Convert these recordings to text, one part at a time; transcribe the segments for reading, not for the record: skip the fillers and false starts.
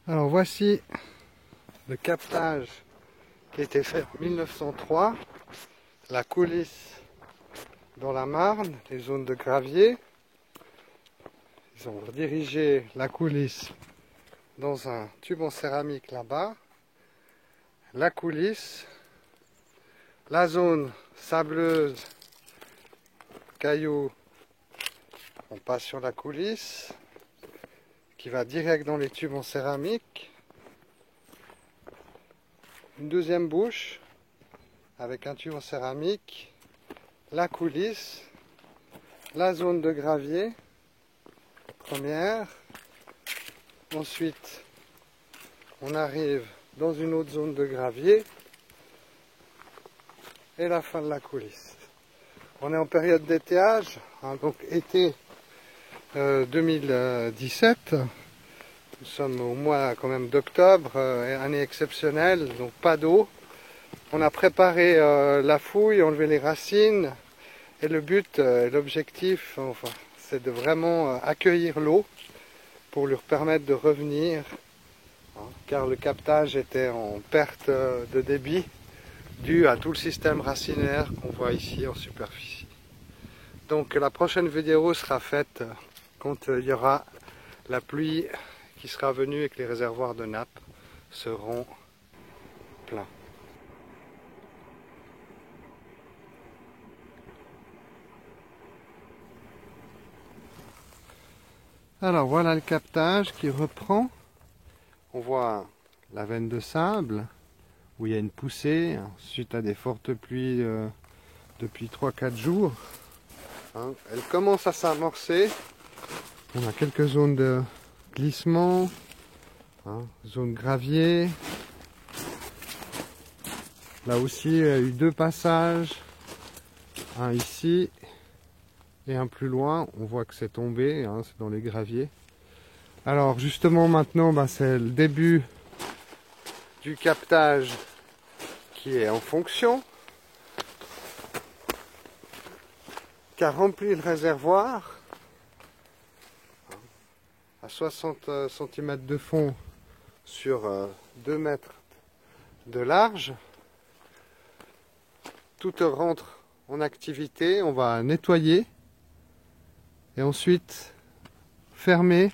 Alors voici le captage qui a été fait en 1903, la coulisse dans la Marne, les zones de gravier. Ils ont redirigé la coulisse dans un tube en céramique là-bas, la coulisse, la zone sableuse, cailloux, on passe sur la coulisse qui va direct dans les tubes en céramique, une deuxième bouche avec un tube en céramique, la coulisse, la zone de gravier, première, ensuite on arrive dans une autre zone de gravier et la fin de la coulisse. On est en période d'étiage, hein, donc été 2017, nous sommes au mois quand même d'octobre, année exceptionnelle, donc pas d'eau. On a préparé la fouille, enlevé les racines, et le but et l'objectif, enfin, c'est de vraiment accueillir l'eau pour lui permettre de revenir, hein, car le captage était en perte de débit dû à tout le système racinaire qu'on voit ici en superficie. Donc la prochaine vidéo sera faite quand il y aura la pluie qui sera venue et que les réservoirs de nappe seront pleins. Alors voilà le captage qui reprend. On voit la veine de sable où il y a une poussée suite à des fortes pluies depuis 3-4 jours. Hein, elle commence à s'amorcer. On a quelques zones de glissement, hein, zone gravier. Là aussi, il y a eu 2 passages, un ici et un plus loin. On voit que c'est tombé, hein, c'est dans les graviers. Alors justement maintenant, c'est le début du captage qui est en fonction, qui a rempli le réservoir à 60 cm de fond sur 2 mètres de large. Tout rentre en activité, on va nettoyer et ensuite fermer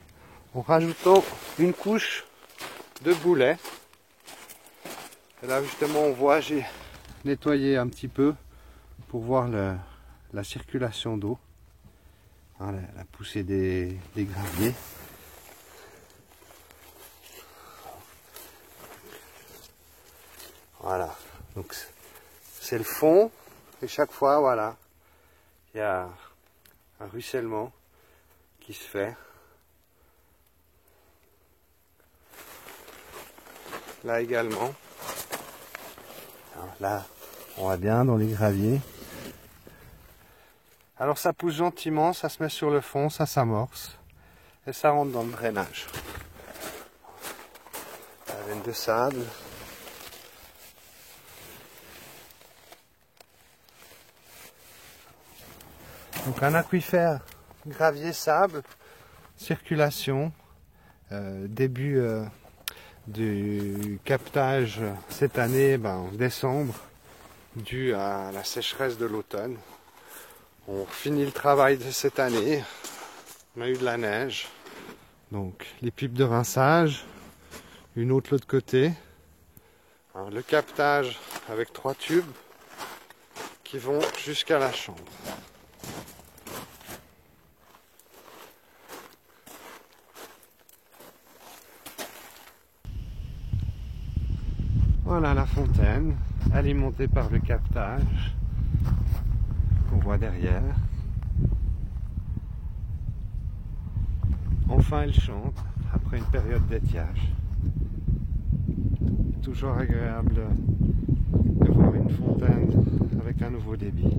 en rajoutant une couche de boulets. Et là justement on voit, j'ai nettoyé un petit peu pour voir la circulation d'eau, hein, la poussée des graviers. Voilà, donc c'est le fond et chaque fois, voilà, il y a un ruissellement qui se fait. Là également. Alors là, on va bien dans les graviers. Alors ça pousse gentiment, ça se met sur le fond, ça s'amorce et ça rentre dans le drainage. La veine de sable. Donc un aquifère gravier-sable, circulation, début du captage cette année en décembre, dû à la sécheresse de l'automne. On finit le travail de cette année, on a eu de la neige, donc les pipes de rinçage, une autre de l'autre côté, hein, le captage avec 3 tubes qui vont jusqu'à la chambre. Voilà la fontaine, alimentée par le captage qu'on voit derrière. Enfin elle chante après une période d'étiage. Toujours agréable de voir une fontaine avec un nouveau débit.